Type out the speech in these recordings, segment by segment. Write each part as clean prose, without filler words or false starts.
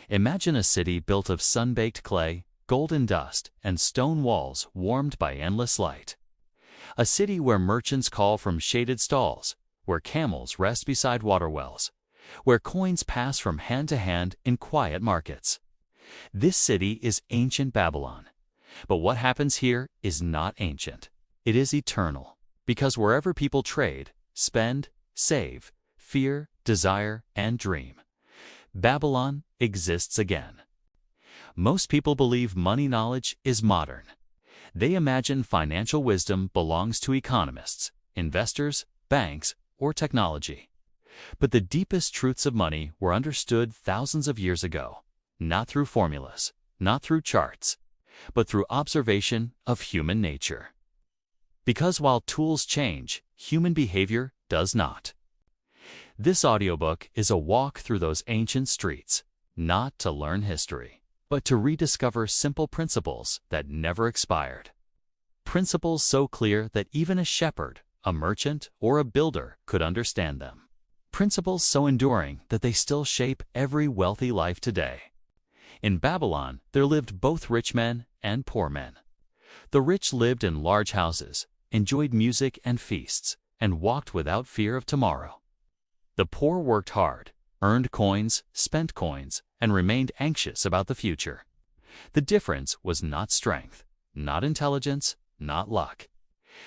Imagine a city built of sun-baked clay, golden dust, and stone walls warmed by endless light. A city where merchants call from shaded stalls, where camels rest beside water wells, where coins pass from hand to hand in quiet markets. This city is ancient Babylon. But what happens here is not ancient. It is eternal, because wherever people trade, spend, save, fear, desire, and dream, Babylon exists again. Most people believe money knowledge is modern. They imagine financial wisdom belongs to economists, investors, banks, or technology. But the deepest truths of money were understood thousands of years ago, not through formulas, not through charts, but through observation of human nature. Because while tools change, human behavior does not. This audiobook is a walk through those ancient streets, not to learn history, but to rediscover simple principles that never expired. Principles so clear that even a shepherd, a merchant, or a builder could understand them. Principles so enduring that they still shape every wealthy life today. In Babylon, there lived both rich men and poor men. The rich lived in large houses, enjoyed music and feasts, and walked without fear of tomorrow. The poor worked hard, earned coins, spent coins, and remained anxious about the future. The difference was not strength, not intelligence, not luck.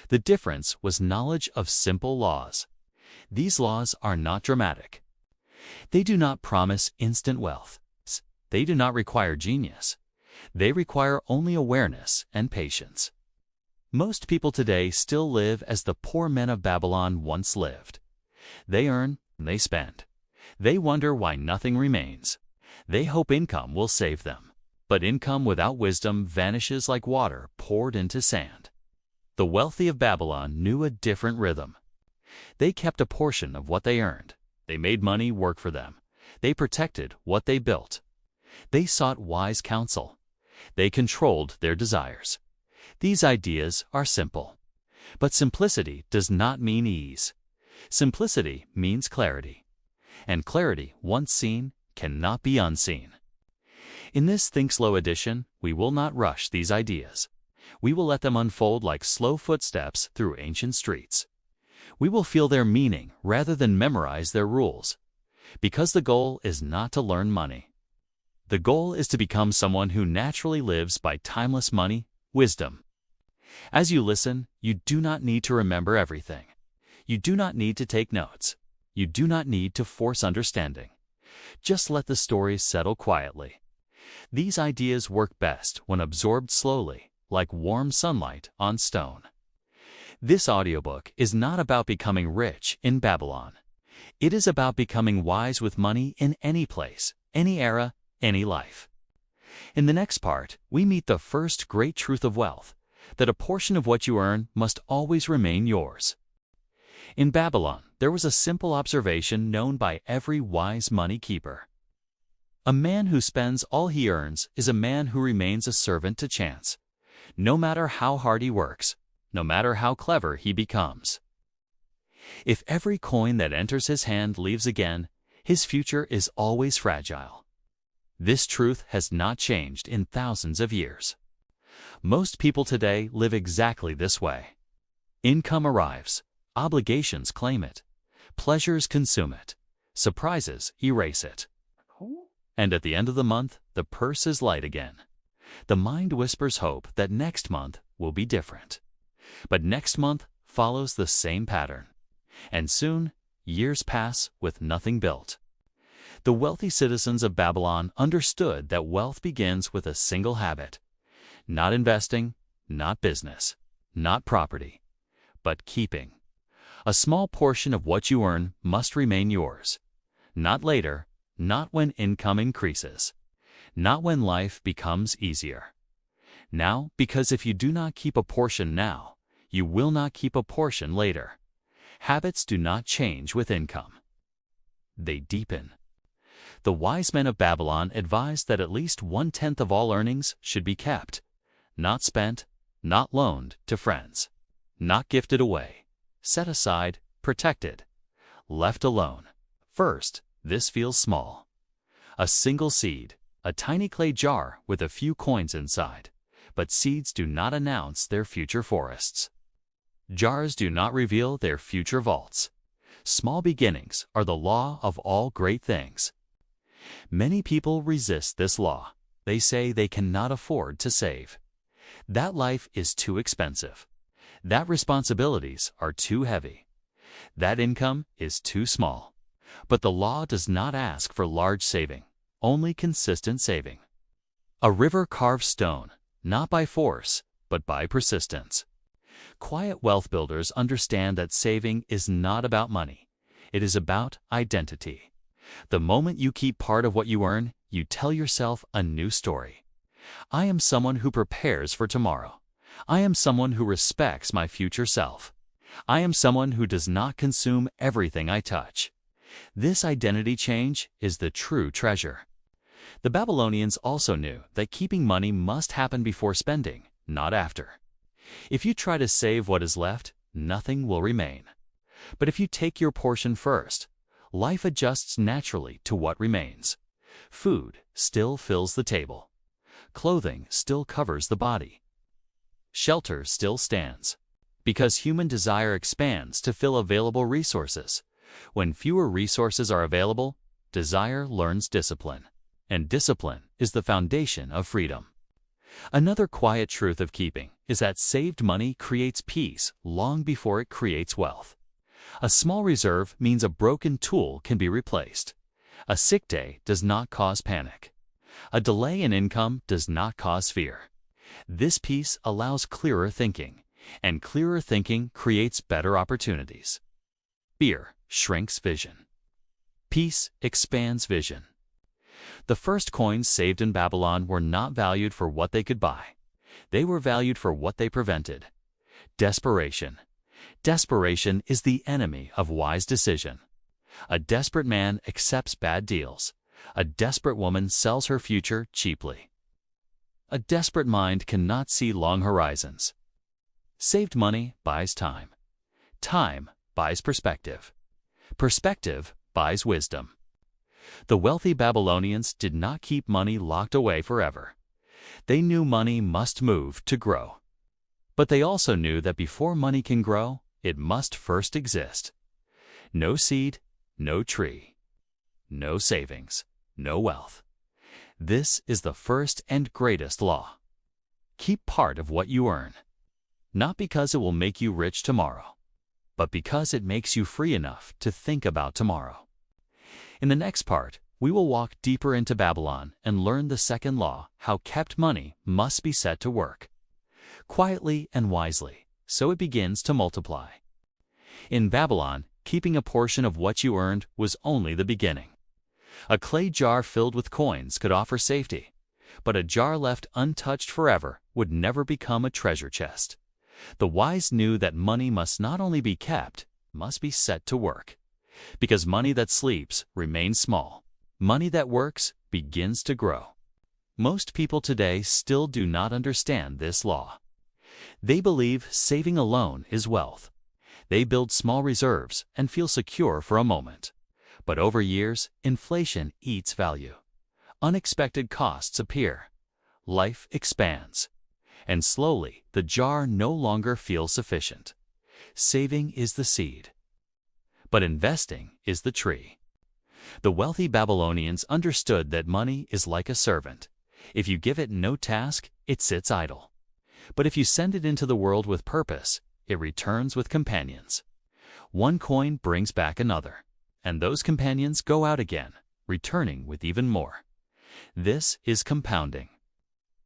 The difference was knowledge of simple laws. These laws are not dramatic. They do not promise instant wealth. They do not require genius. They require only awareness and patience. Most people today still live as the poor men of Babylon once lived. They earn, they spend. They wonder why nothing remains. They hope income will save them. But income without wisdom vanishes like water poured into sand. The wealthy of Babylon knew a different rhythm. They kept a portion of what they earned. They made money work for them. They protected what they built. They sought wise counsel. They controlled their desires. These ideas are simple. But simplicity does not mean ease. Simplicity means clarity. And clarity, once seen, cannot be unseen. In this ThinkSlow edition, we will not rush these ideas. We will let them unfold like slow footsteps through ancient streets. We will feel their meaning rather than memorize their rules. Because the goal is not to learn money. The goal is to become someone who naturally lives by timeless money, wisdom. As you listen, you do not need to remember everything. You do not need to take notes. You do not need to force understanding. Just let the stories settle quietly. These ideas work best when absorbed slowly, like warm sunlight on stone. This audiobook is not about becoming rich in Babylon. It is about becoming wise with money in any place, any era, any life. In the next part, we meet the first great truth of wealth, that a portion of what you earn must always remain yours. In Babylon, there was a simple observation known by every wise money keeper. A man who spends all he earns is a man who remains a servant to chance, no matter how hard he works, no matter how clever he becomes. If every coin that enters his hand leaves again, his future is always fragile. This truth has not changed in thousands of years. Most people today live exactly this way. Income arrives, obligations claim it, pleasures consume it, surprises erase it. And at the end of the month, the purse is light again. The mind whispers hope that next month will be different. But next month follows the same pattern. And soon, years pass with nothing built. The wealthy citizens of Babylon understood that wealth begins with a single habit. Not investing, not business, not property, but keeping. A small portion of what you earn must remain yours. Not later, not when income increases, not when life becomes easier. Now, because if you do not keep a portion now, you will not keep a portion later. Habits do not change with income. They deepen. The wise men of Babylon advised that at least 1/10 of all earnings should be kept, not spent, not loaned to friends, not gifted away, set aside, protected, left alone. First, this feels small. A single seed, a tiny clay jar with a few coins inside, but seeds do not announce their future forests. Jars do not reveal their future vaults. Small beginnings are the law of all great things. Many people resist this law. They say they cannot afford to save. That life is too expensive. That responsibilities are too heavy. That income is too small. But the law does not ask for large saving, only consistent saving. A river carves stone, not by force, but by persistence. Quiet wealth builders understand that saving is not about money. It is about identity. The moment you keep part of what you earn, you tell yourself a new story. I am someone who prepares for tomorrow. I am someone who respects my future self. I am someone who does not consume everything I touch. This identity change is the true treasure. The Babylonians also knew that keeping money must happen before spending, not after. If you try to save what is left, nothing will remain. But if you take your portion first, life adjusts naturally to what remains. Food still fills the table. Clothing still covers the body. Shelter still stands. Because human desire expands to fill available resources. When fewer resources are available, desire learns discipline. And discipline is the foundation of freedom. Another quiet truth of keeping is that saved money creates peace long before it creates wealth. A small reserve means a broken tool can be replaced. A sick day does not cause panic. A delay in income does not cause fear. This peace allows clearer thinking, and clearer thinking creates better opportunities. Fear shrinks vision. Peace expands vision. The first coins saved in Babylon were not valued for what they could buy. They were valued for what they prevented. Desperation. Desperation is the enemy of wise decision. A desperate man accepts bad deals. A desperate woman sells her future cheaply. A desperate mind cannot see long horizons. Saved money buys time. Time buys perspective. Perspective buys wisdom. The wealthy Babylonians did not keep money locked away forever. They knew money must move to grow. But they also knew that before money can grow, it must first exist. No seed, no tree. No savings, no wealth. This is the first and greatest law. Keep part of what you earn. Not because it will make you rich tomorrow, but because it makes you free enough to think about tomorrow. In the next part, we will walk deeper into Babylon and learn the second law, how kept money must be set to work. Quietly and wisely, so it begins to multiply. In Babylon, keeping a portion of what you earned was only the beginning. A clay jar filled with coins could offer safety, but a jar left untouched forever would never become a treasure chest. The wise knew that money must not only be kept, must be set to work. Because money that sleeps remains small. Money that works begins to grow. Most people today still do not understand this law. They believe saving alone is wealth. They build small reserves and feel secure for a moment. But over years, inflation eats value. Unexpected costs appear. Life expands. And slowly, the jar no longer feels sufficient. Saving is the seed. But investing is the tree. The wealthy Babylonians understood that money is like a servant. If you give it no task, it sits idle. But if you send it into the world with purpose, it returns with companions. One coin brings back another, and those companions go out again, returning with even more. This is compounding.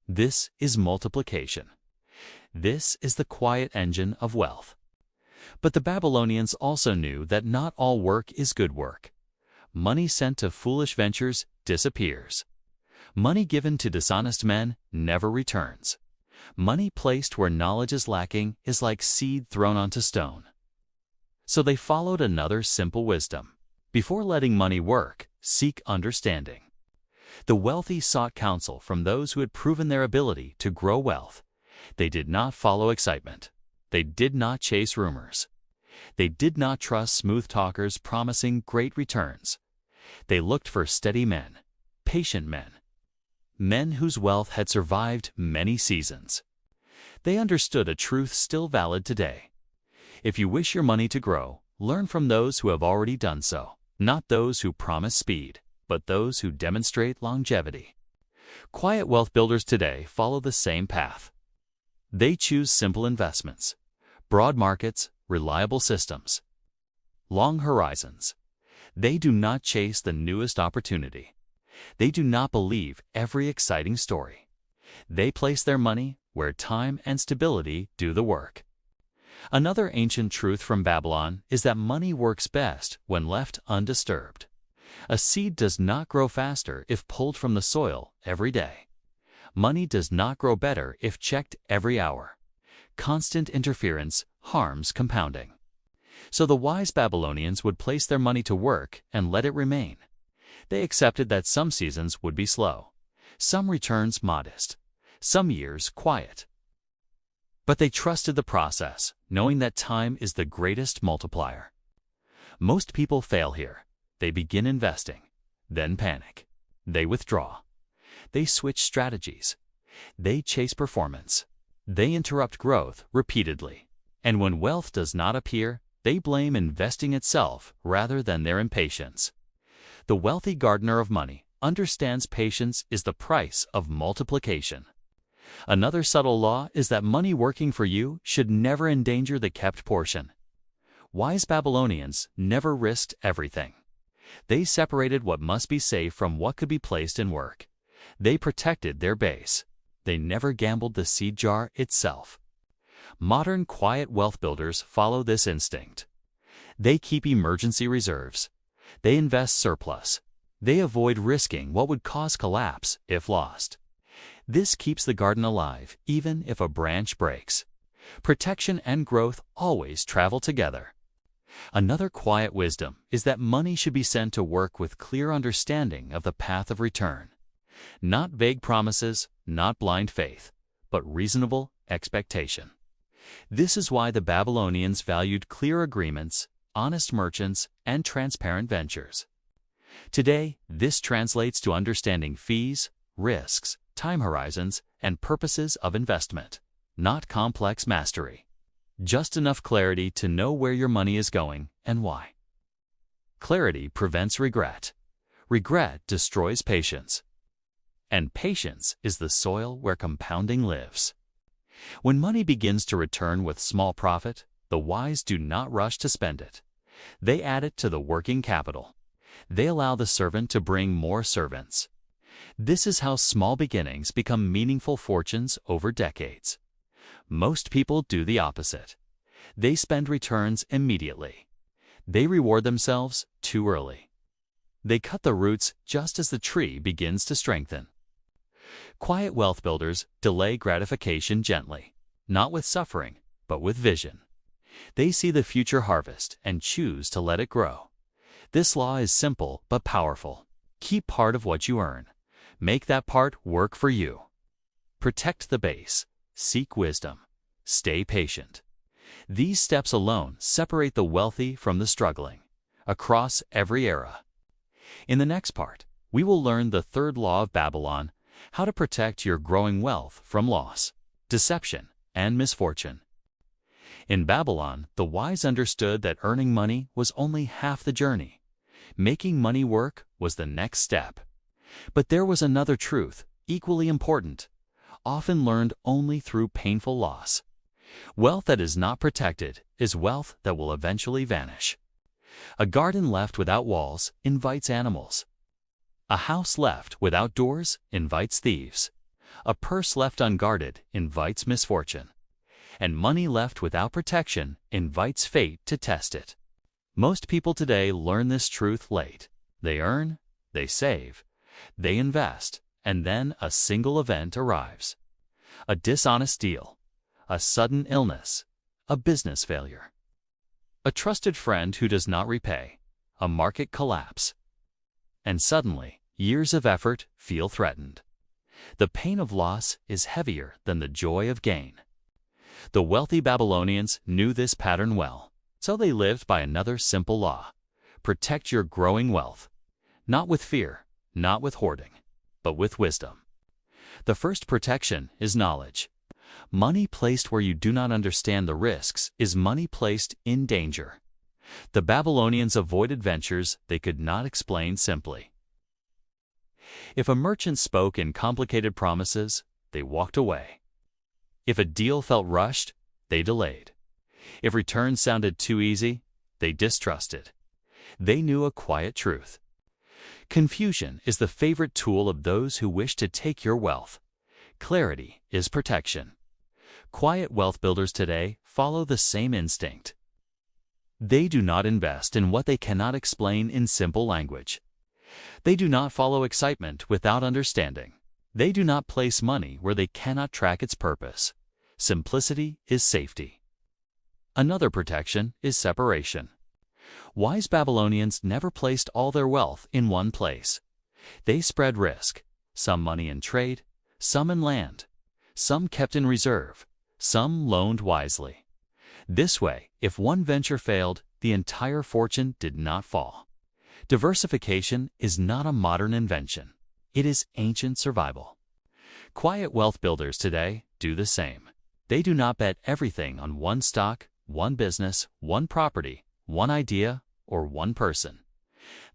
This is multiplication. This is the quiet engine of wealth. But the Babylonians also knew that not all work is good work. Money sent to foolish ventures disappears. Money given to dishonest men never returns. Money placed where knowledge is lacking is like seed thrown onto stone. So they followed another simple wisdom. Before letting money work, seek understanding. The wealthy sought counsel from those who had proven their ability to grow wealth. They did not follow excitement. They did not chase rumors. They did not trust smooth talkers promising great returns. They looked for steady men, patient men. men whose wealth had survived many seasons. They understood a truth still valid today. If you wish your money to grow, learn from those who have already done so, not those who promise speed, but those who demonstrate longevity. Quiet wealth builders today follow the same path. They choose simple investments, broad markets, reliable systems, long horizons. They do not chase the newest opportunity. They do not believe every exciting story. They place their money where time and stability do the work. Another ancient truth from Babylon is that money works best when left undisturbed. A seed does not grow faster if pulled from the soil every day. Money does not grow better if checked every hour. Constant interference harms compounding. So the wise Babylonians would place their money to work and let it remain. They accepted that some seasons would be slow, some returns modest, some years quiet. But they trusted the process, knowing that time is the greatest multiplier. Most people fail here. They begin investing, then panic. They withdraw. They switch strategies. They chase performance. They interrupt growth repeatedly. And when wealth does not appear, they blame investing itself rather than their impatience. The wealthy gardener of money understands patience is the price of multiplication. Another subtle law is that money working for you should never endanger the kept portion. Wise Babylonians never risked everything. They separated what must be safe from what could be placed in work. They protected their base. They never gambled the seed jar itself. Modern quiet wealth builders follow this instinct. They keep emergency reserves. They invest surplus. They avoid risking what would cause collapse if lost. This keeps the garden alive even if a branch breaks. Protection and growth always travel together. Another quiet wisdom is that money should be sent to work with clear understanding of the path of return. Not vague promises, not blind faith, but reasonable expectation. This is why the Babylonians valued clear agreements, honest merchants, and transparent ventures. Today, this translates to understanding fees, risks, time horizons, and purposes of investment, not complex mastery. Just enough clarity to know where your money is going and why. Clarity prevents regret. Regret destroys patience. And patience is the soil where compounding lives. When money begins to return with small profit, the wise do not rush to spend it. They add it to the working capital. They allow the servant to bring more servants. This is how small beginnings become meaningful fortunes over decades. Most people do the opposite. They spend returns immediately. They reward themselves too early. They cut the roots just as the tree begins to strengthen. Quiet wealth builders delay gratification gently, not with suffering, but with vision. They see the future harvest and choose to let it grow. This law is simple but powerful. Keep part of what you earn. Make that part work for you. Protect the base. Seek wisdom. Stay patient. These steps alone separate the wealthy from the struggling, across every era. In the next part, we will learn the third law of Babylon, how to protect your growing wealth from loss, deception, and misfortune. In Babylon, the wise understood that earning money was only half the journey. Making money work was the next step. But there was another truth, equally important, often learned only through painful loss. Wealth that is not protected is wealth that will eventually vanish. A garden left without walls invites animals. A house left without doors invites thieves. A purse left unguarded invites misfortune. And money left without protection invites fate to test it. Most people today learn this truth late. They earn, they save, they invest, and then a single event arrives. A dishonest deal, a sudden illness, a business failure. A trusted friend who does not repay, a market collapse. And suddenly, years of effort feel threatened. The pain of loss is heavier than the joy of gain. The wealthy Babylonians knew this pattern well, so they lived by another simple law. Protect your growing wealth, not with fear, not with hoarding, but with wisdom. The first protection is knowledge. Money placed where you do not understand the risks is money placed in danger. The Babylonians avoided ventures they could not explain simply. If a merchant spoke in complicated promises, they walked away. If a deal felt rushed, they delayed. If returns sounded too easy, they distrusted. They knew a quiet truth. Confusion is the favorite tool of those who wish to take your wealth. Clarity is protection. Quiet wealth builders today follow the same instinct. They do not invest in what they cannot explain in simple language. They do not follow excitement without understanding. They do not place money where they cannot track its purpose. Simplicity is safety. Another protection is separation. Wise Babylonians never placed all their wealth in one place. They spread risk, some money in trade, some in land, some kept in reserve, some loaned wisely. This way, if one venture failed, the entire fortune did not fall. Diversification is not a modern invention. It is ancient survival. Quiet wealth builders today do the same. They do not bet everything on one stock, one business, one property, one idea, or one person.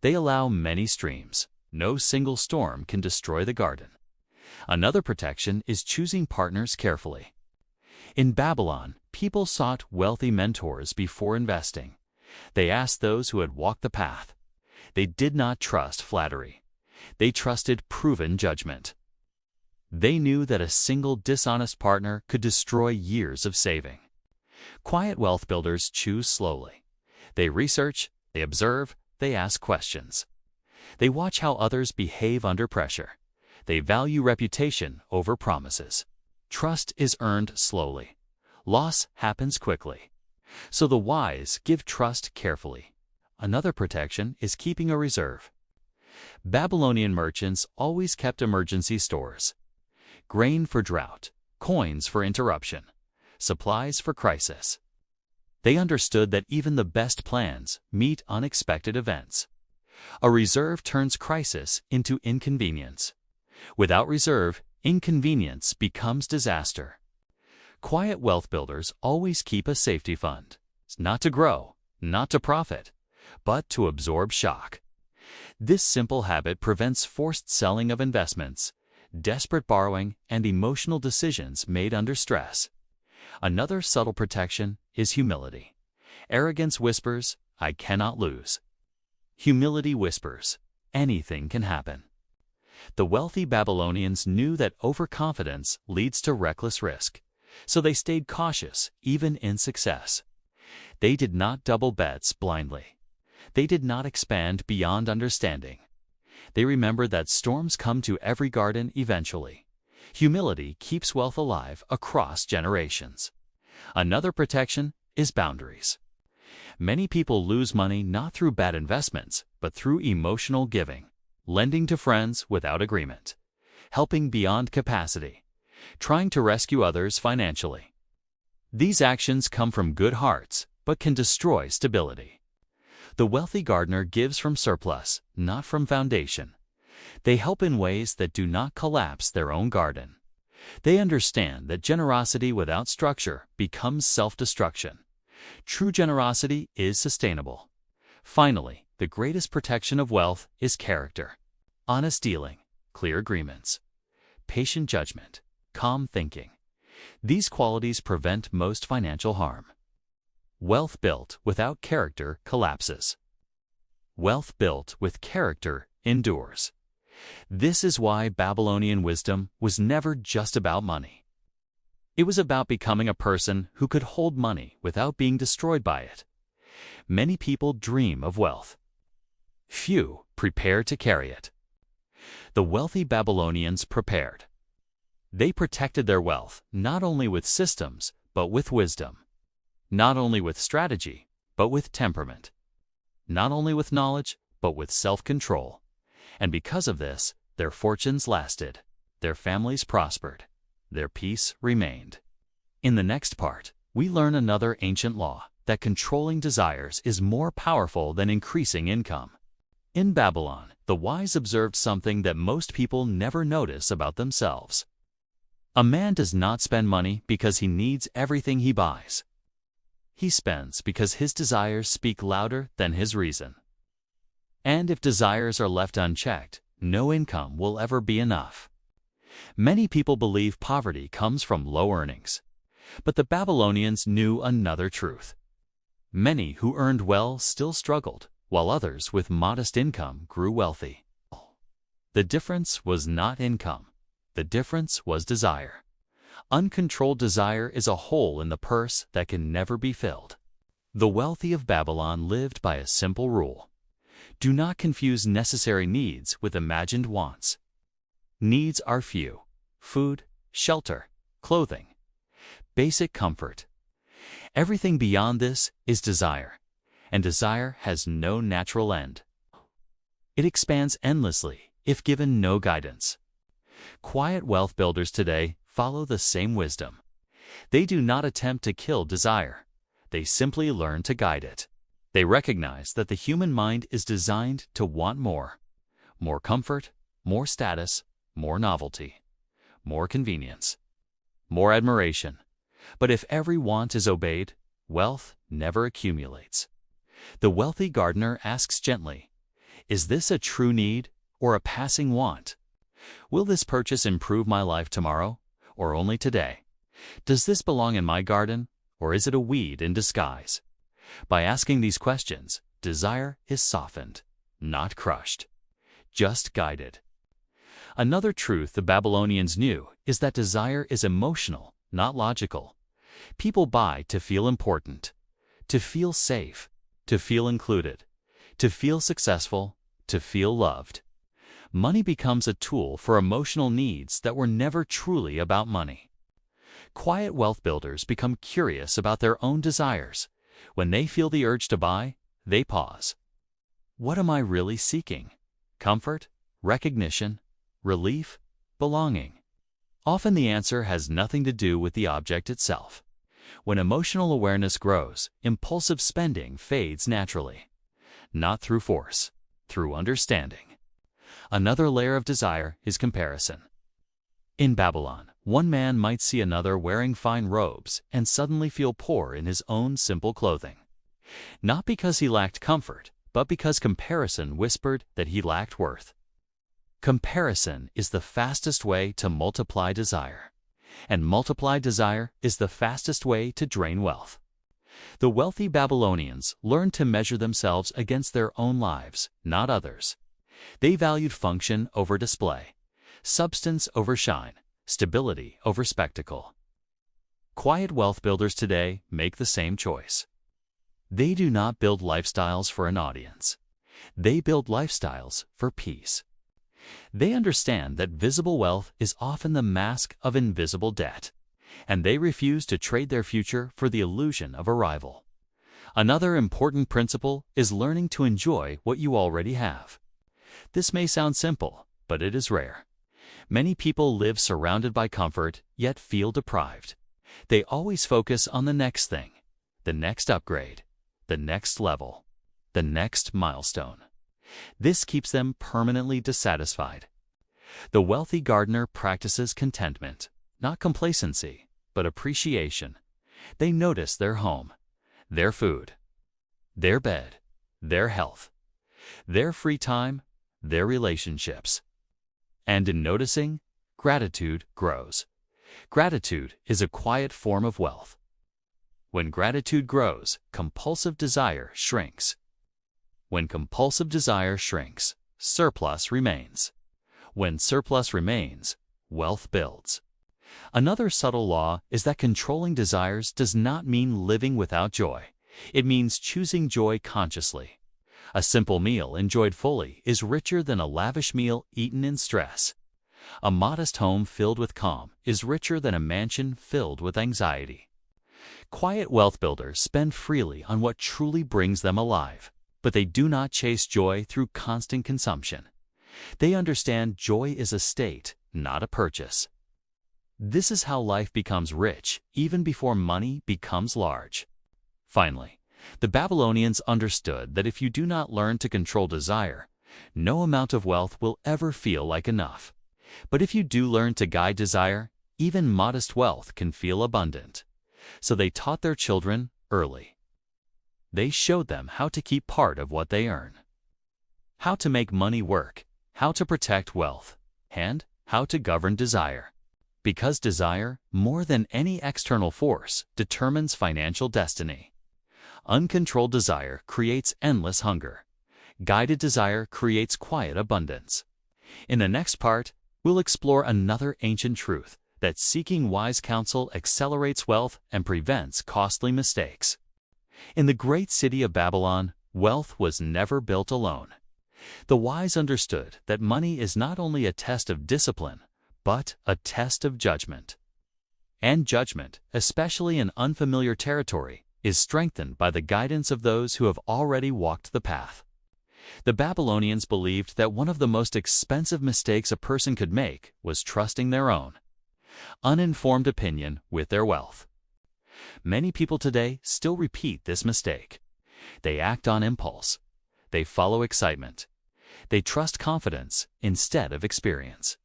They allow many streams. No single storm can destroy the garden. Another protection is choosing partners carefully. In Babylon, people sought wealthy mentors before investing. They asked those who had walked the path. They did not trust flattery. They trusted proven judgment. They knew that a single dishonest partner could destroy years of saving. Quiet wealth builders choose slowly. They research, they observe, they ask questions. They watch how others behave under pressure. They value reputation over promises. Trust is earned slowly. Loss happens quickly. So the wise give trust carefully. Another protection is keeping a reserve. Babylonian merchants always kept emergency stores. Grain for drought, coins for interruption, supplies for crisis. They understood that even the best plans meet unexpected events. A reserve turns crisis into inconvenience. Without reserve, inconvenience becomes disaster. Quiet wealth builders always keep a safety fund, not to grow, not to profit, but to absorb shock. This simple habit prevents forced selling of investments, desperate borrowing, and emotional decisions made under stress. Another subtle protection is humility. Arrogance whispers, "I cannot lose." Humility whispers, "Anything can happen." The wealthy Babylonians knew that overconfidence leads to reckless risk, so they stayed cautious even in success. They did not double bets blindly. They did not expand beyond understanding. They remembered that storms come to every garden eventually. Humility keeps wealth alive across generations. Another protection is boundaries. Many people lose money not through bad investments, but through emotional giving, lending to friends without agreement, helping beyond capacity, trying to rescue others financially. These actions come from good hearts, but can destroy stability. The wealthy gardener gives from surplus, not from foundation. They help in ways that do not collapse their own garden. They understand that generosity without structure becomes self-destruction. True generosity is sustainable. Finally, the greatest protection of wealth is character. Honest dealing, clear agreements, patient judgment, calm thinking. These qualities prevent most financial harm. Wealth built without character collapses. Wealth built with character endures. This is why Babylonian wisdom was never just about money. It was about becoming a person who could hold money without being destroyed by it. Many people dream of wealth. Few prepare to carry it. The wealthy Babylonians prepared. They protected their wealth not only with systems, but with wisdom. Not only with strategy, but with temperament. Not only with knowledge, but with self-control. And because of this, their fortunes lasted, their families prospered, their peace remained. In the next part, we learn another ancient law, that controlling desires is more powerful than increasing income. In Babylon, the wise observed something that most people never notice about themselves. A man does not spend money because he needs everything he buys. He spends because his desires speak louder than his reason. And if desires are left unchecked, no income will ever be enough. Many people believe poverty comes from low earnings. But the Babylonians knew another truth. Many who earned well still struggled, while others with modest income grew wealthy. The difference was not income. The difference was desire. Uncontrolled desire is a hole in the purse that can never be filled. The wealthy of Babylon lived by a simple rule. Do not confuse necessary needs with imagined wants. Needs are few: food, shelter, clothing, basic comfort. Everything beyond this is desire, and desire has no natural end. It expands endlessly if given no guidance. Quiet wealth builders today follow the same wisdom. They do not attempt to kill desire. They simply learn to guide it. They recognize that the human mind is designed to want more. More comfort, more status, more novelty, more convenience, more admiration. But if every want is obeyed, wealth never accumulates. The wealthy gardener asks gently, "Is this a true need or a passing want? Will this purchase improve my life tomorrow or only today? Does this belong in my garden or is it a weed in disguise?" By asking these questions, desire is softened, not crushed, just guided. Another truth the Babylonians knew is that desire is emotional, not logical. People buy to feel important, to feel safe, to feel included, to feel successful, to feel loved. Money becomes a tool for emotional needs that were never truly about money. Quiet wealth builders become curious about their own desires. When they feel the urge to buy, they pause. What am I really seeking? Comfort, recognition, relief, belonging? Often the answer has nothing to do with the object itself. When emotional awareness grows, impulsive spending fades naturally. Not through force, through understanding. Another layer of desire is comparison. In Babylon, one man might see another wearing fine robes and suddenly feel poor in his own simple clothing. Not because he lacked comfort, but because comparison whispered that he lacked worth. Comparison is the fastest way to multiply desire, and multiplied desire is the fastest way to drain wealth. The wealthy Babylonians learned to measure themselves against their own lives, not others. They valued function over display, substance over shine, stability over spectacle. Quiet wealth builders today make the same choice. They do not build lifestyles for an audience. They build lifestyles for peace. They understand that visible wealth is often the mask of invisible debt, and they refuse to trade their future for the illusion of arrival. Another important principle is learning to enjoy what you already have. This may sound simple, but it is rare. Many people live surrounded by comfort, yet feel deprived. They always focus on the next thing, the next upgrade, the next level, the next milestone. This keeps them permanently dissatisfied. The wealthy gardener practices contentment, not complacency, but appreciation. They notice their home, their food, their bed, their health, their free time, their relationships. And in noticing, gratitude grows. Gratitude is a quiet form of wealth. When gratitude grows, compulsive desire shrinks. When compulsive desire shrinks, surplus remains. When surplus remains, wealth builds. Another subtle law is that controlling desires does not mean living without joy. It means choosing joy consciously. A simple meal enjoyed fully is richer than a lavish meal eaten in stress. A modest home filled with calm is richer than a mansion filled with anxiety. Quiet wealth builders spend freely on what truly brings them alive, but they do not chase joy through constant consumption. They understand joy is a state, not a purchase. This is how life becomes rich, even before money becomes large. Finally, the Babylonians understood that if you do not learn to control desire, no amount of wealth will ever feel like enough. But if you do learn to guide desire, even modest wealth can feel abundant. So they taught their children early. They showed them how to keep part of what they earn, how to make money work, how to protect wealth, and how to govern desire. Because desire, more than any external force, determines financial destiny. Uncontrolled desire creates endless hunger. Guided desire creates quiet abundance. In the next part, we'll explore another ancient truth, that seeking wise counsel accelerates wealth and prevents costly mistakes. In the great city of Babylon, wealth was never built alone. The wise understood that money is not only a test of discipline, but a test of judgment. And judgment, especially in unfamiliar territory, is strengthened by the guidance of those who have already walked the path. The Babylonians believed that one of the most expensive mistakes a person could make was trusting their own uninformed opinion with their wealth. Many people today still repeat this mistake. They act on impulse. They follow excitement. They trust confidence instead of experience.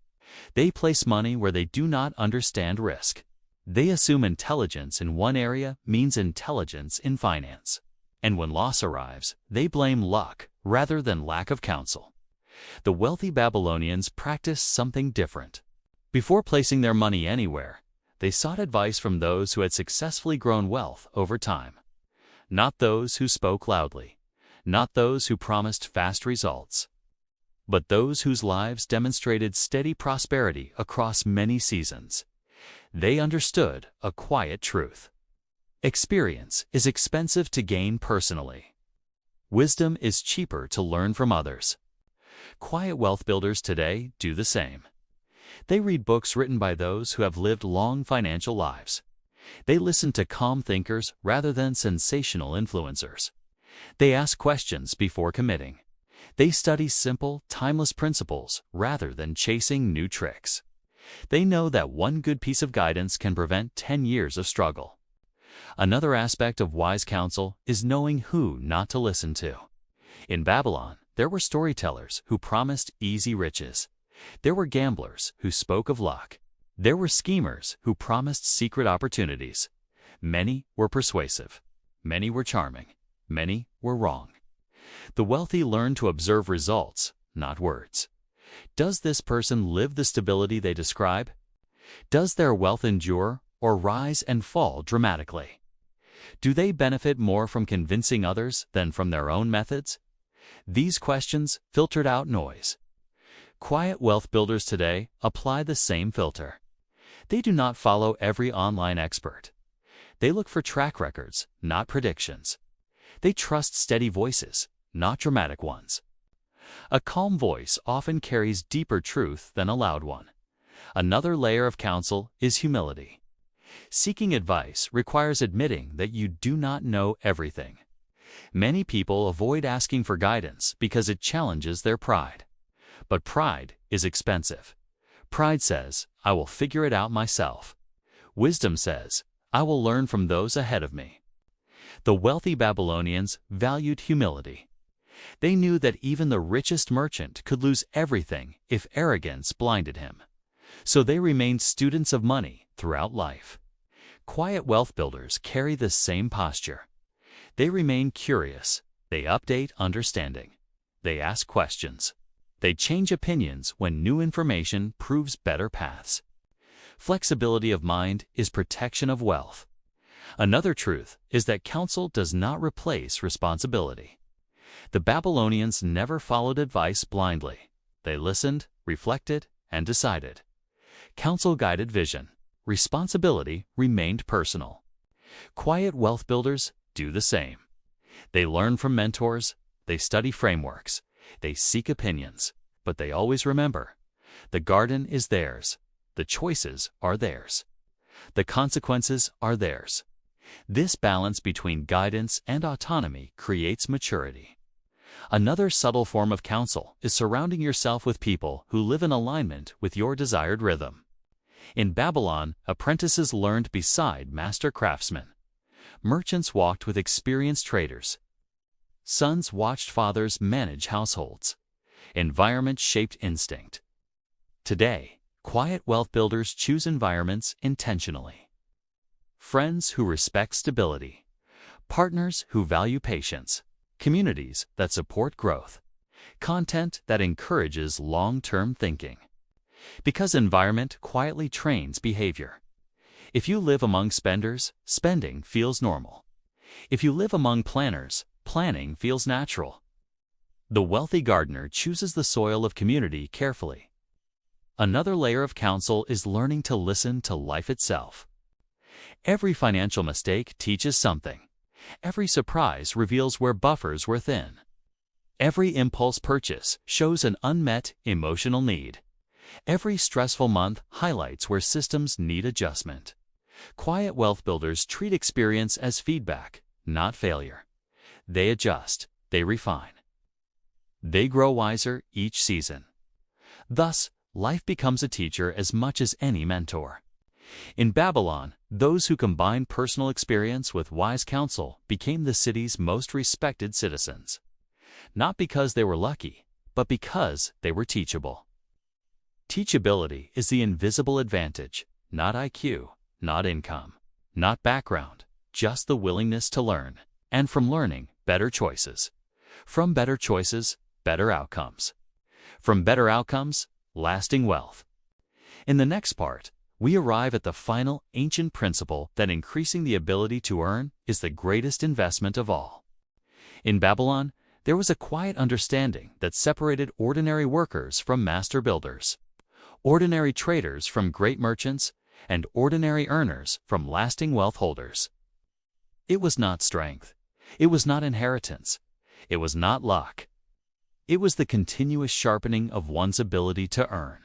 They place money where they do not understand risk. They assume intelligence in one area means intelligence in finance. And when loss arrives, they blame luck rather than lack of counsel. The wealthy Babylonians practiced something different. Before placing their money anywhere, they sought advice from those who had successfully grown wealth over time. Not those who spoke loudly, not those who promised fast results, but those whose lives demonstrated steady prosperity across many seasons. They understood a quiet truth. Experience is expensive to gain personally. Wisdom is cheaper to learn from others. Quiet wealth builders today do the same. They read books written by those who have lived long financial lives. They listen to calm thinkers rather than sensational influencers. They ask questions before committing. They study simple, timeless principles rather than chasing new tricks. They know that one good piece of guidance can prevent 10 years of struggle. Another aspect of wise counsel is knowing who not to listen to. In Babylon, there were storytellers who promised easy riches. There were gamblers who spoke of luck. There were schemers who promised secret opportunities. Many were persuasive. Many were charming. Many were wrong. The wealthy learned to observe results, not words. Does this person live the stability they describe? Does their wealth endure or rise and fall dramatically? Do they benefit more from convincing others than from their own methods? These questions filtered out noise. Quiet wealth builders today apply the same filter. They do not follow every online expert. They look for track records, not predictions. They trust steady voices, not dramatic ones. A calm voice often carries deeper truth than a loud one. Another layer of counsel is humility. Seeking advice requires admitting that you do not know everything. Many people avoid asking for guidance because it challenges their pride. But pride is expensive. Pride says, I will figure it out myself. Wisdom says, I will learn from those ahead of me. The wealthy Babylonians valued humility. They knew that even the richest merchant could lose everything if arrogance blinded him. So they remained students of money throughout life. Quiet wealth builders carry the same posture. They remain curious. They update understanding. They ask questions. They change opinions when new information proves better paths. Flexibility of mind is protection of wealth. Another truth is that counsel does not replace responsibility. The Babylonians never followed advice blindly. They listened, reflected, and decided. Counsel guided vision. Responsibility remained personal. Quiet wealth builders do the same. They learn from mentors. They study frameworks. They seek opinions. But they always remember, the garden is theirs. The choices are theirs. The consequences are theirs. This balance between guidance and autonomy creates maturity. Another subtle form of counsel is surrounding yourself with people who live in alignment with your desired rhythm. In Babylon, apprentices learned beside master craftsmen. Merchants walked with experienced traders. Sons watched fathers manage households. Environment shaped instinct. Today, Quiet wealth builders choose environments intentionally. Friends who respect stability. Partners who value patience. Communities that support growth. Content that encourages long-term thinking. Because environment quietly trains behavior. If you live among spenders, spending feels normal. If you live among planners, planning feels natural. The wealthy gardener chooses the soil of community carefully. Another layer of counsel is learning to listen to life itself. Every financial mistake teaches something. Every surprise reveals where buffers were thin. Every impulse purchase shows an unmet emotional need. Every stressful month highlights where systems need adjustment. Quiet wealth builders treat experience as feedback, not failure. They adjust, they refine. They grow wiser each season. Thus, life becomes a teacher as much as any mentor. In Babylon, those who combined personal experience with wise counsel became the city's most respected citizens. Not because they were lucky, but because they were teachable. Teachability is the invisible advantage, not IQ, not income, not background, just the willingness to learn, and from learning, better choices. From better choices, better outcomes. From better outcomes, lasting wealth. In the next part, we arrive at the final ancient principle that increasing the ability to earn is the greatest investment of all. In Babylon, there was a quiet understanding that separated ordinary workers from master builders, ordinary traders from great merchants, and ordinary earners from lasting wealth holders. It was not strength. It was not inheritance. It was not luck. It was the continuous sharpening of one's ability to earn.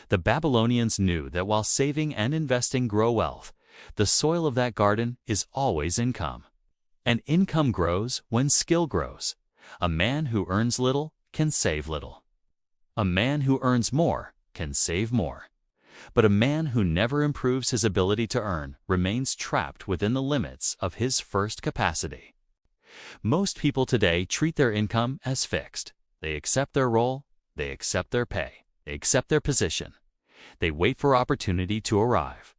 The Babylonians knew that while saving and investing grow wealth, the soil of that garden is always income. And income grows when skill grows. A man who earns little can save little. A man who earns more can save more. But a man who never improves his ability to earn remains trapped within the limits of his first capacity. Most people today treat their income as fixed. They accept their role, they accept their pay, they accept their position. They wait for opportunity to arrive.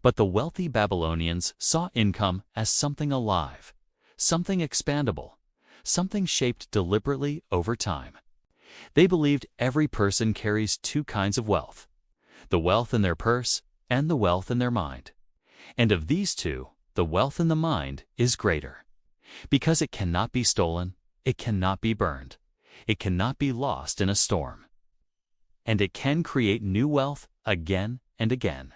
But the wealthy Babylonians saw income as something alive, something expandable, something shaped deliberately over time. They believed every person carries two kinds of wealth, the wealth in their purse and the wealth in their mind. And of these two, the wealth in the mind is greater. Because it cannot be stolen, it cannot be burned, it cannot be lost in a storm. And it can create new wealth again and again.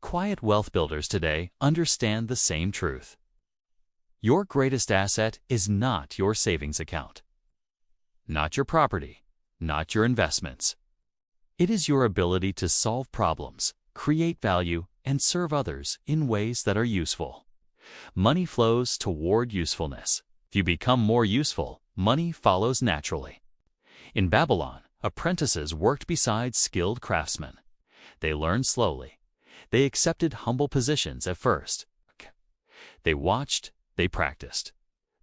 Quiet wealth builders today understand the same truth. Your greatest asset is not your savings account, not your property, not your investments. It is your ability to solve problems, create value, and serve others in ways that are useful. Money flows toward usefulness. If you become more useful, money follows naturally. In Babylon, apprentices worked beside skilled craftsmen. They learned slowly. They accepted humble positions at first. They watched, they practiced,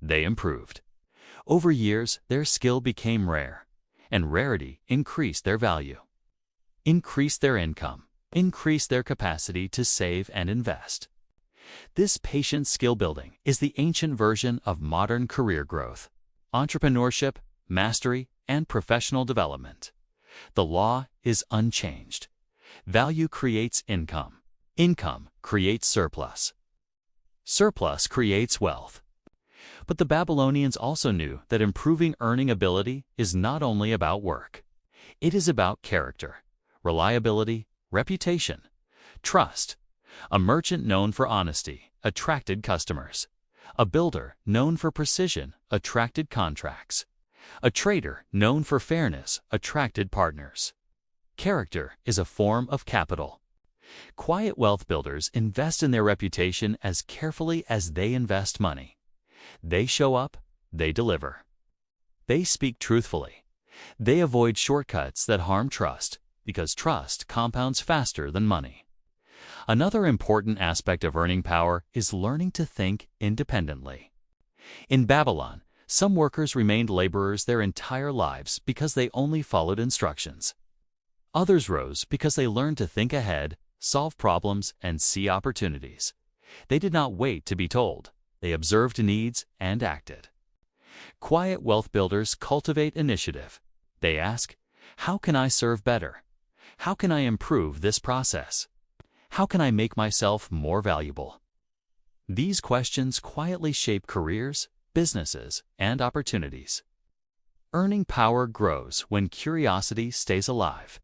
they improved. Over years, their skill became rare, and rarity increased their value, increased their income, increased their capacity to save and invest. This patient skill building is the ancient version of modern career growth, entrepreneurship, mastery, and professional development. The law is unchanged. Value creates income. Income creates surplus. Surplus creates wealth. But the Babylonians also knew that improving earning ability is not only about work. It is about character, reliability, reputation, trust. A merchant known for honesty attracted customers. A builder known for precision attracted contracts. A trader known for fairness attracted partners. Character is a form of capital. Quiet wealth builders invest in their reputation as carefully as they invest money. They show up, they deliver. They speak truthfully. They avoid shortcuts that harm trust, because trust compounds faster than money. Another important aspect of earning power is learning to think independently. In Babylon, some workers remained laborers their entire lives because they only followed instructions. Others rose because they learned to think ahead, solve problems, and see opportunities. They did not wait to be told. They observed needs and acted. Quiet wealth builders cultivate initiative. They ask, how can I serve better? How can I improve this process? How can I make myself more valuable? These questions quietly shape careers, businesses, and opportunities. Earning power grows when curiosity stays alive.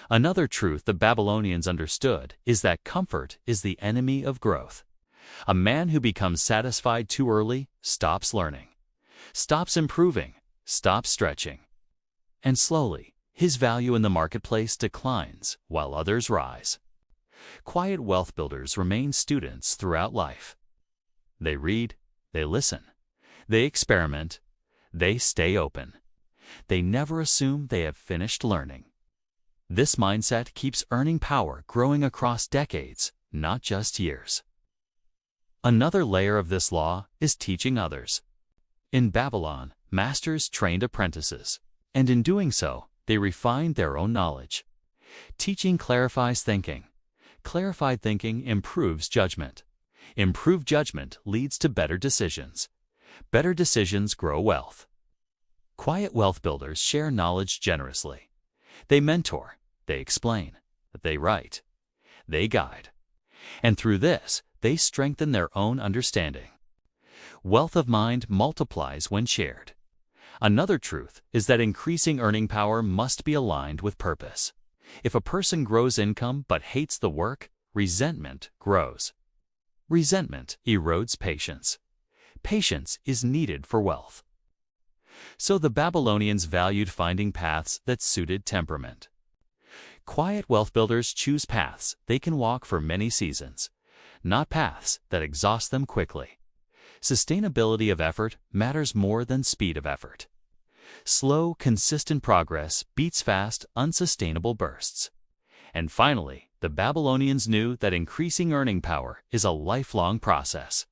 Another truth the Babylonians understood is that comfort is the enemy of growth. A man who becomes satisfied too early stops learning, stops improving, stops stretching. And slowly, his value in the marketplace declines while others rise. Quiet wealth builders remain students throughout life. They read, they listen, they experiment, they stay open. They never assume they have finished learning. This mindset keeps earning power growing across decades, not just years. Another layer of this law is teaching others. In Babylon, masters trained apprentices, and in doing so, they refined their own knowledge. Teaching clarifies thinking. Clarified thinking improves judgment. Improved judgment leads to better decisions. Better decisions grow wealth. Quiet wealth builders share knowledge generously. They mentor, they explain, they write, they guide. And through this, they strengthen their own understanding. Wealth of mind multiplies when shared. Another truth is that increasing earning power must be aligned with purpose. If a person grows income but hates the work, resentment grows. Resentment erodes patience. Patience is needed for wealth. So the Babylonians valued finding paths that suited temperament. Quiet wealth builders choose paths they can walk for many seasons, not paths that exhaust them quickly. Sustainability of effort matters more than speed of effort. Slow, consistent progress beats fast, unsustainable bursts. And finally, the Babylonians knew that increasing earning power is a lifelong process.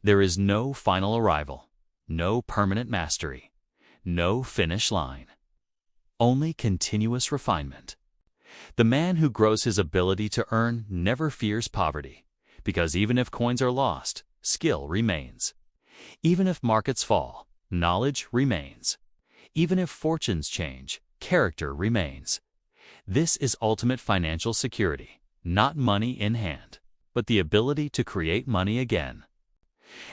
There is no final arrival, no permanent mastery, no finish line. Only continuous refinement. The man who grows his ability to earn never fears poverty, because even if coins are lost, skill remains. Even if markets fall, knowledge remains. Even if fortunes change, character remains. This is ultimate financial security, not money in hand, but the ability to create money again.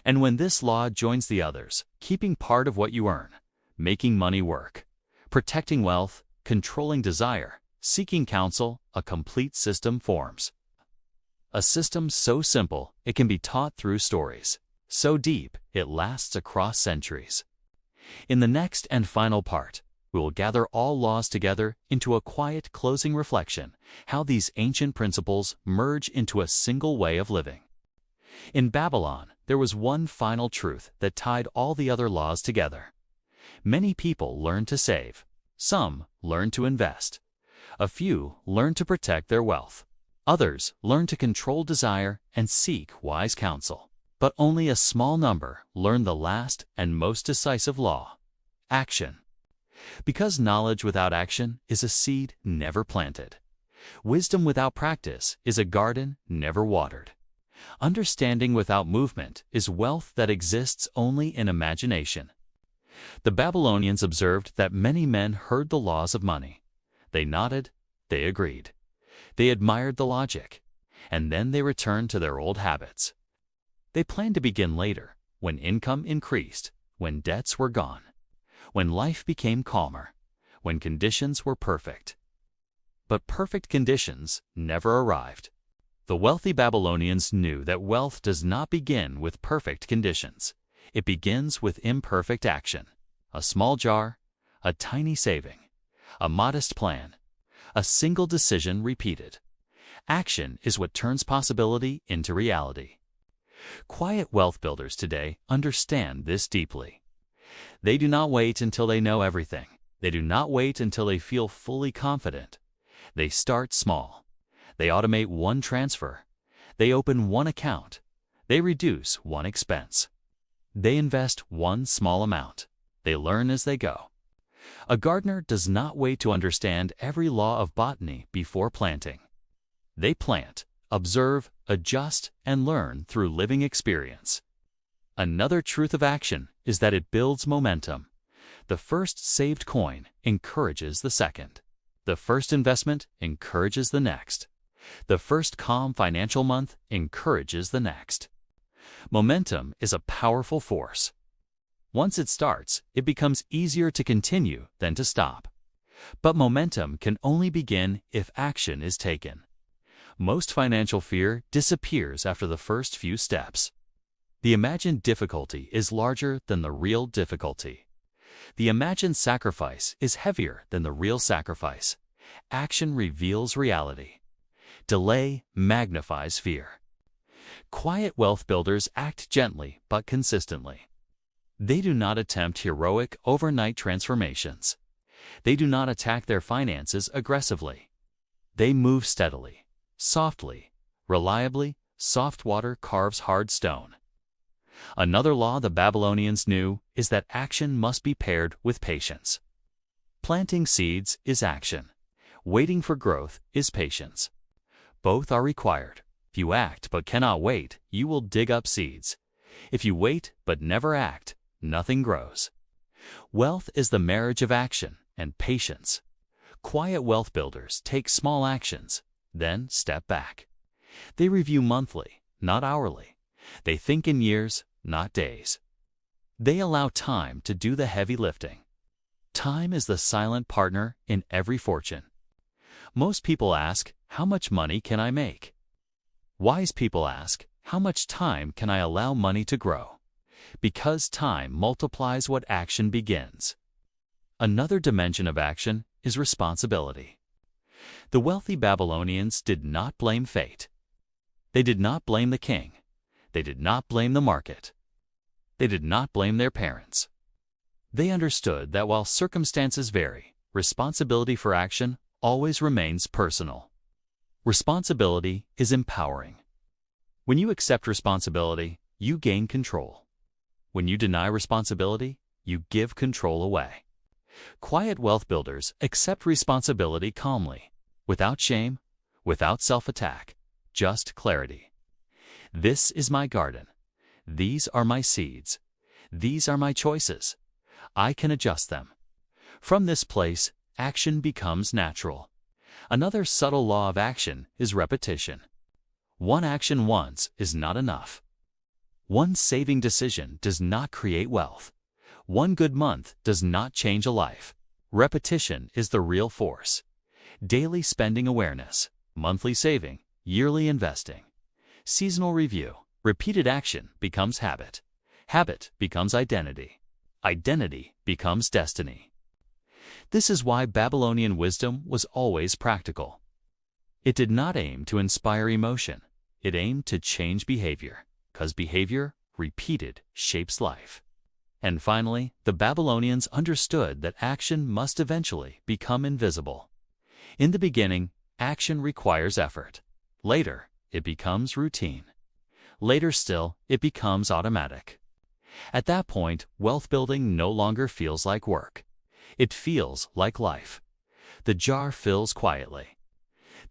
And when this law joins the others, keeping part of what you earn, making money work, protecting wealth, controlling desire, seeking counsel, a complete system forms. A system so simple it can be taught through stories, so deep it lasts across centuries. In the next and final part, we will gather all laws together into a quiet closing reflection, how these ancient principles merge into a single way of living. In Babylon, there was one final truth that tied all the other laws together. Many people learned to save. Some learned to invest. A few learned to protect their wealth. Others learned to control desire and seek wise counsel. But only a small number learned the last and most decisive law: action. Because knowledge without action is a seed never planted. Wisdom without practice is a garden never watered. Understanding without movement is wealth that exists only in imagination. The Babylonians observed that many men heard the laws of money. They nodded, they agreed. They admired the logic, and then they returned to their old habits. They planned to begin later, when income increased, when debts were gone, when life became calmer, when conditions were perfect. But perfect conditions never arrived. The wealthy Babylonians knew that wealth does not begin with perfect conditions. It begins with imperfect action. A small jar, a tiny saving, a modest plan, a single decision repeated. Action is what turns possibility into reality. Quiet wealth builders today understand this deeply. They do not wait until they know everything. They do not wait until they feel fully confident. They start small. They automate one transfer. They open one account. They reduce one expense. They invest one small amount. They learn as they go. A gardener does not wait to understand every law of botany before planting. They plant, observe, adjust, and learn through living experience. Another truth of action is that it builds momentum. The first saved coin encourages the second. The first investment encourages the next. The first calm financial month encourages the next. Momentum is a powerful force. Once it starts, it becomes easier to continue than to stop. But momentum can only begin if action is taken. Most financial fear disappears after the first few steps. The imagined difficulty is larger than the real difficulty. The imagined sacrifice is heavier than the real sacrifice. Action reveals reality. Delay magnifies fear. Quiet wealth builders act gently but consistently. They do not attempt heroic overnight transformations. They do not attack their finances aggressively. They move steadily, softly, reliably. Soft water carves hard stone. Another law the Babylonians knew is that action must be paired with patience. Planting seeds is action. Waiting for growth is patience. Both are required. If you act but cannot wait, you will dig up seeds. If you wait but never act, nothing grows. Wealth is the marriage of action and patience. Quiet wealth builders take small actions, then step back. They review monthly, not hourly. They think in years, not days. They allow time to do the heavy lifting. Time is the silent partner in every fortune. Most people ask, how much money can I make? Wise people ask, how much time can I allow money to grow? Because time multiplies what action begins. Another dimension of action is responsibility. The wealthy Babylonians did not blame fate. They did not blame the king. They did not blame the market. They did not blame their parents. They understood that while circumstances vary, responsibility for action always remains personal. Responsibility is empowering. When you accept responsibility, you gain control. When you deny responsibility, you give control away. Quiet wealth builders accept responsibility calmly, without shame, without self-attack, just clarity. This is my garden. These are my seeds. These are my choices. I can adjust them. From this place, action becomes natural. Another subtle law of action is repetition. One action once is not enough. One saving decision does not create wealth. One good month does not change a life. Repetition is the real force. Daily spending awareness, monthly saving, yearly investing. Seasonal review, repeated action becomes habit. Habit becomes identity. Identity becomes destiny. This is why Babylonian wisdom was always practical. It did not aim to inspire emotion. It aimed to change behavior, because behavior, repeated, shapes life. And finally, the Babylonians understood that action must eventually become invisible. In the beginning, action requires effort. Later, it becomes routine. Later still, it becomes automatic. At that point, wealth building no longer feels like work. It feels like life. The jar fills quietly.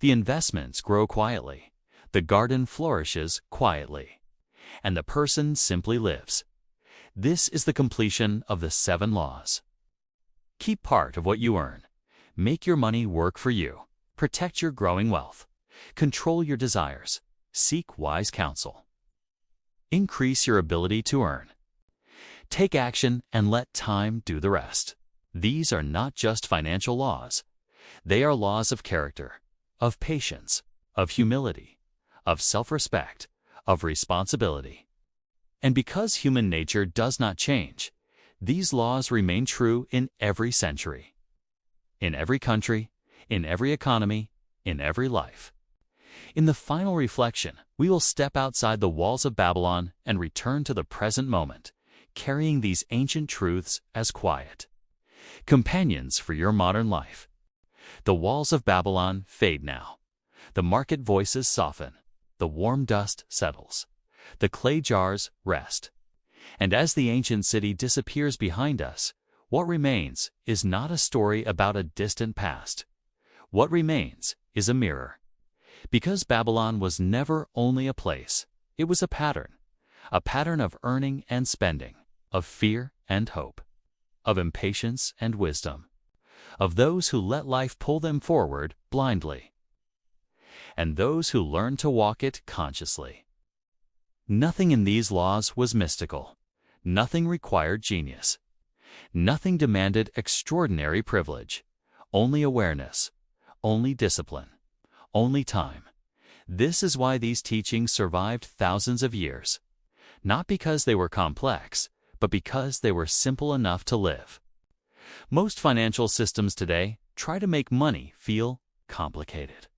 The investments grow quietly. The garden flourishes quietly. And the person simply lives. This is the completion of the 7 laws. Keep part of what you earn. Make your money work for you. Protect your growing wealth. Control your desires. Seek wise counsel. Increase your ability to earn. Take action and let time do the rest. These are not just financial laws. They are laws of character, of patience, of humility, of self-respect, of responsibility. And because human nature does not change, these laws remain true in every century, in every country, in every economy, in every life. In the final reflection, we will step outside the walls of Babylon and return to the present moment, carrying these ancient truths as quiet companions for your modern life. The walls of Babylon fade now. The market voices soften. The warm dust settles. The clay jars rest. And as the ancient city disappears behind us, What remains is not a story about a distant past. What remains is a mirror. Because Babylon was never only a place, it was a pattern of earning and spending, of fear and hope, of impatience and wisdom, of those who let life pull them forward blindly, and those who learn to walk it consciously. Nothing in these laws was mystical. Nothing required genius. Nothing demanded extraordinary privilege. Only awareness, only discipline, only time. This is why these teachings survived thousands of years. Not because they were complex, but because they were simple enough to live. Most financial systems today try to make money feel complicated.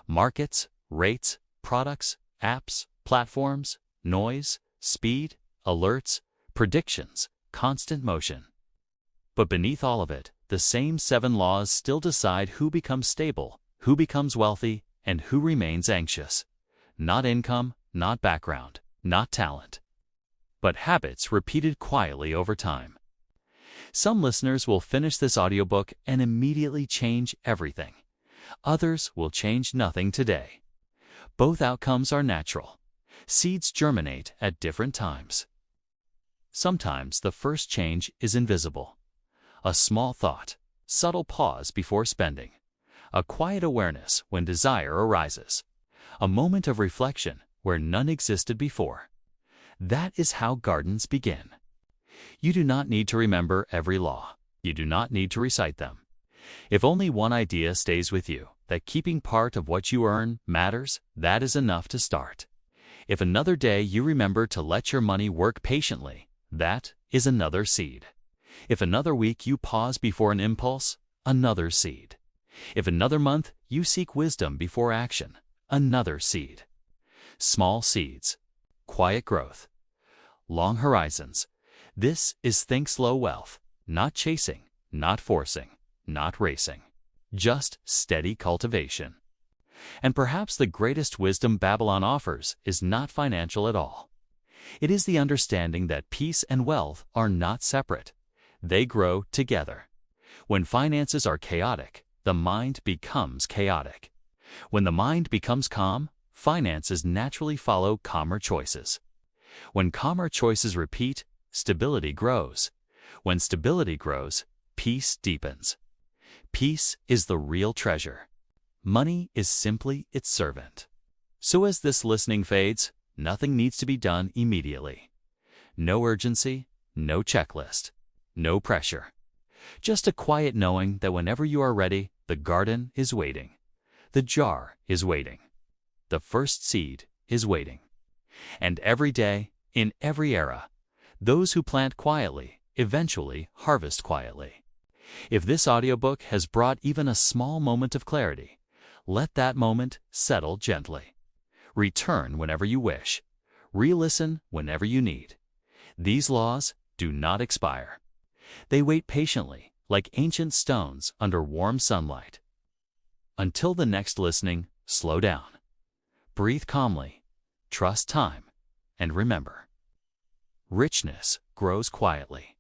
Markets, rates, products, apps, platforms, noise, speed, alerts, predictions, constant motion. But beneath all of it, the same 7 laws still decide who becomes stable, who becomes wealthy, and who remains anxious. Not income, not background, not talent, but habits repeated quietly over time. Some listeners will finish this audiobook and immediately change everything. Others will change nothing today. Both outcomes are natural. Seeds germinate at different times. Sometimes the first change is invisible. A small thought, subtle pause before spending, a quiet awareness when desire arises, a moment of reflection where none existed before. That is how gardens begin. You do not need to remember every law. You do not need to recite them. If only one idea stays with you, that keeping part of what you earn matters, that is enough to start. If another day you remember to let your money work patiently, that is another seed. If another week you pause before an impulse, another seed. If another month you seek wisdom before action, another seed. Small seeds, quiet growth, long horizons. This is ThinkSlow wealth, not chasing, not forcing, not racing, just steady cultivation. And perhaps the greatest wisdom Babylon offers is not financial at all. It is the understanding that peace and wealth are not separate. They grow together. When finances are chaotic, the mind becomes chaotic. When the mind becomes calm, finances naturally follow calmer choices. When calmer choices repeat, stability grows. When stability grows, peace deepens. Peace is the real treasure. Money is simply its servant. So as this listening fades, nothing needs to be done immediately. No urgency, no checklist, no pressure. Just a quiet knowing that whenever you are ready, the garden is waiting. The jar is waiting. The first seed is waiting. And every day, in every era, those who plant quietly eventually harvest quietly. If this audiobook has brought even a small moment of clarity, let that moment settle gently. Return whenever you wish. Re-listen whenever you need. These laws do not expire. They wait patiently, like ancient stones under warm sunlight. Until the next listening, slow down. Breathe calmly. Trust time. And remember, richness grows quietly.